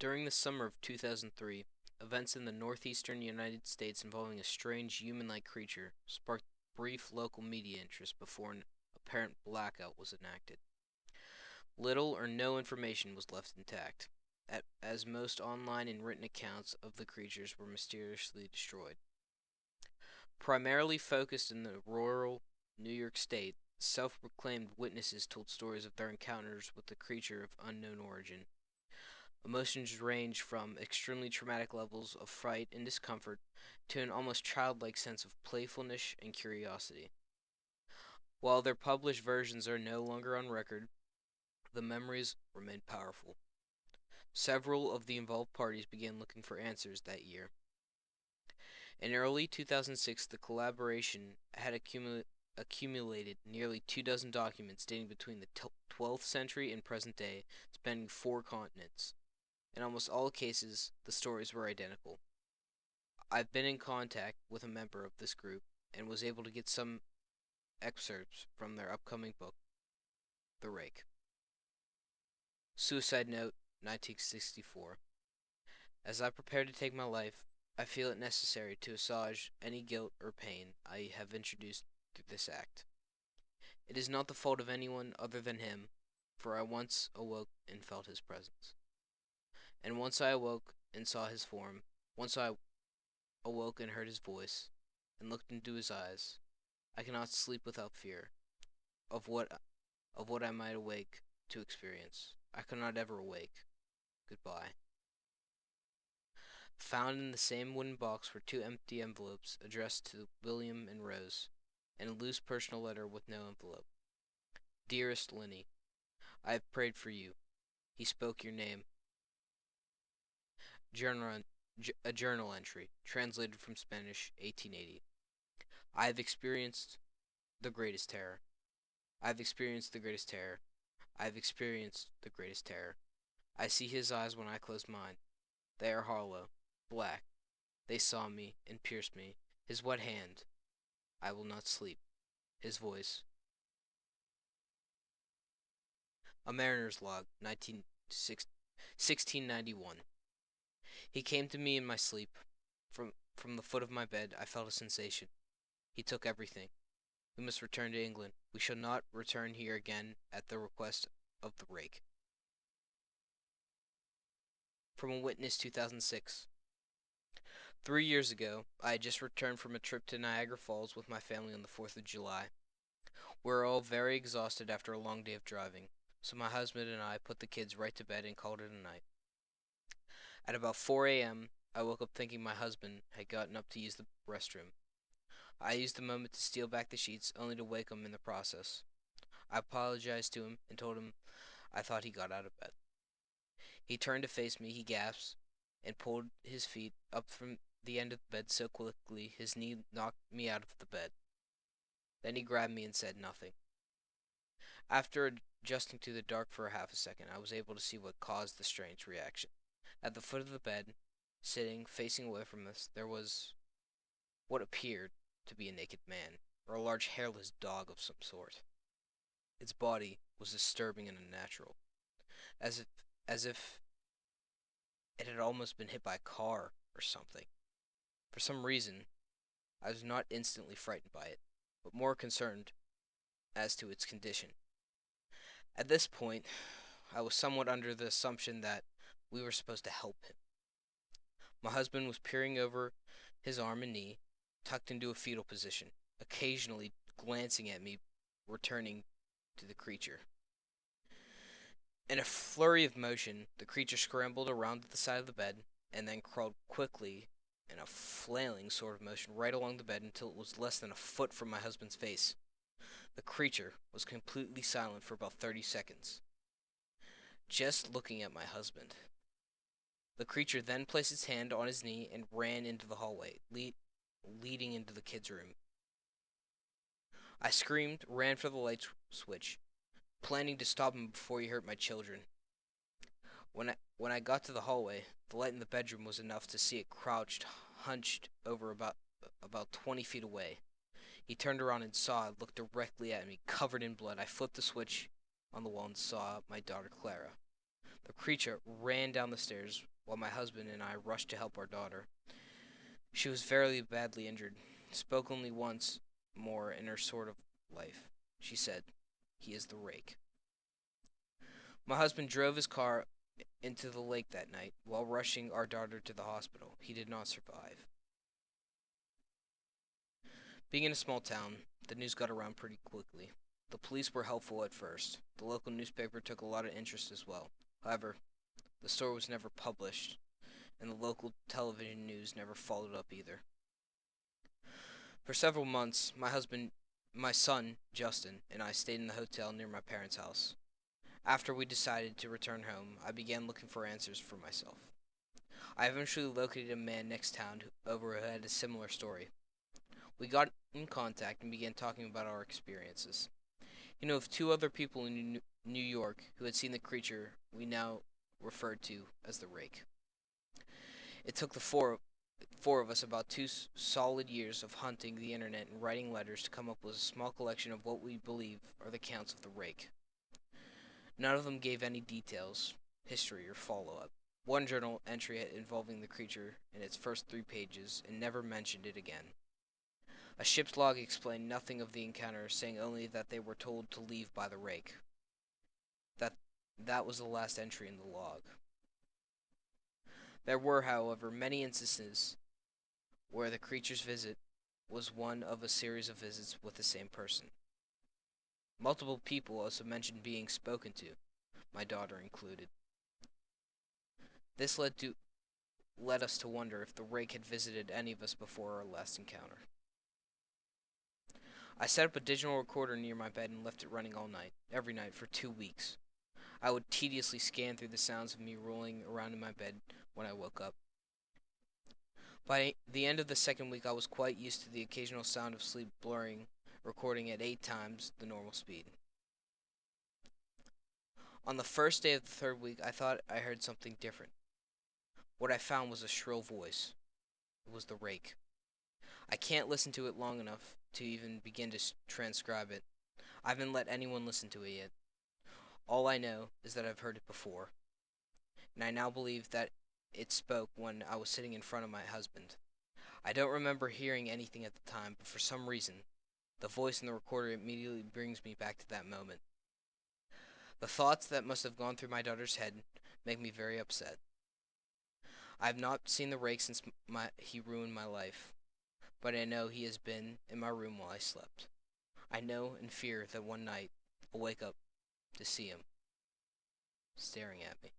During the summer of 2003, events in the northeastern United States involving a strange human-like creature sparked brief local media interest before an apparent blackout was enacted. Little or no information was left intact, as most online and written accounts of the creatures were mysteriously destroyed. Primarily focused in the rural New York State, self-proclaimed witnesses told stories of their encounters with the creature of unknown origin. Emotions range from extremely traumatic levels of fright and discomfort to an almost childlike sense of playfulness and curiosity. While their published versions are no longer on record, the memories remain powerful. Several of the involved parties began looking for answers that year. In early 2006, the collaboration had accumulated nearly 2 dozen documents dating between the 12th century and present day, spanning 4 continents. In almost all cases, the stories were identical. I've been in contact with a member of this group and was able to get some excerpts from their upcoming book, The Rake. Suicide Note, 1964. As I prepare to take my life, I feel it necessary to assuage any guilt or pain I have introduced through this act. It is not the fault of anyone other than him, for I once awoke and felt his presence. And once I awoke and saw his form, once I awoke and heard his voice, and looked into his eyes, I cannot sleep without fear of what I might awake to experience. I cannot ever awake. Goodbye. Found in the same wooden box were 2 empty envelopes addressed to William and Rose, and a loose personal letter with no envelope. Dearest Linny, I have prayed for you. He spoke your name. Journal, a journal entry, translated from Spanish, 1880. I have experienced the greatest terror. I have experienced the greatest terror. I have experienced the greatest terror. I see his eyes when I close mine. They are hollow, black. They saw me and pierced me. His wet hand. I will not sleep. His voice. A Mariner's Log, 1691. He came to me in my sleep. From the foot of my bed I felt a sensation. He took everything. We must return to England. We shall not return here again at the request of the rake. From a Witness, 2006. 3 years ago, I had just returned from a trip to Niagara Falls with my family on the 4th of July. We were all very exhausted after a long day of driving, so my husband and I put the kids right to bed and called it a night. At about 4 a.m., I woke up thinking my husband had gotten up to use the restroom. I used the moment to steal back the sheets, only to wake him in the process. I apologized to him and told him I thought he got out of bed. He turned to face me, he gasped, and pulled his feet up from the end of the bed so quickly his knee knocked me out of the bed. Then he grabbed me and said nothing. After adjusting to the dark for a half a second, I was able to see what caused the strange reaction. At the foot of the bed, sitting, facing away from us, there was what appeared to be a naked man, or a large hairless dog of some sort. Its body was disturbing and unnatural, as if as if it had almost been hit by a car or something. For some reason, I was not instantly frightened by it, but more concerned as to its condition. At this point, I was somewhat under the assumption that we were supposed to help him. My husband was peering over his arm and knee, tucked into a fetal position, occasionally glancing at me, returning to the creature. In a flurry of motion, the creature scrambled around to the side of the bed and then crawled quickly in a flailing sort of motion right along the bed until it was less than a foot from my husband's face. The creature was completely silent for about 30 seconds, just looking at my husband. The creature then placed its hand on his knee and ran into the hallway, leading into the kids' room. I screamed, ran for the light switch, planning to stop him before he hurt my children. When I got to the hallway, the light in the bedroom was enough to see it crouched, hunched over about 20 feet away. He turned around and saw it look directly at me, covered in blood. I flipped the switch on the wall and saw my daughter Clara. The creature ran down the stairs while my husband and I rushed to help our daughter. She was very badly injured, spoke only once more in her sort of life. She said, "He is the rake." My husband drove his car into the lake that night while rushing our daughter to the hospital. He did not survive. Being in a small town, the news got around pretty quickly. The police were helpful at first. The local newspaper took a lot of interest as well. However, the story was never published, and the local television news never followed up either. For several months, my son, Justin, and I stayed in the hotel near my parents' house. After we decided to return home, I began looking for answers for myself. I eventually located a man next town over who had a similar story. We got in contact and began talking about our experiences. He knew of two other people in New York who had seen the creature we now referred to as the rake. It took the four of us about two solid years of hunting the internet and writing letters to come up with a small collection of what we believe are the accounts of the rake. None of them gave any details, history, or follow up. One journal entry involving the creature in its first 3 pages and never mentioned it again. A ship's log explained nothing of the encounter, saying only that they were told to leave by the rake. That that was the last entry in the log. There were, however, many instances where the creature's visit was one of a series of visits with the same person. Multiple people also mentioned being spoken to, my daughter included. This led us to wonder if the rake had visited any of us before our last encounter. I set up a digital recorder near my bed and left it running all night, every night for 2 weeks. I would tediously scan through the sounds of me rolling around in my bed when I woke up. By the end of the second week, I was quite used to the occasional sound of sleep blurring, recording at 8 times the normal speed. On the first day of the third week, I thought I heard something different. What I found was a shrill voice. It was the rake. I can't listen to it long enough to even begin to transcribe it. I haven't let anyone listen to it yet. All I know is that I've heard it before, and I now believe that it spoke when I was sitting in front of my husband. I don't remember hearing anything at the time, but for some reason, the voice in the recorder immediately brings me back to that moment. The thoughts that must have gone through my daughter's head make me very upset. I have not seen the rake since he ruined my life, but I know he has been in my room while I slept. I know and fear that one night I'll wake up to see him staring at me.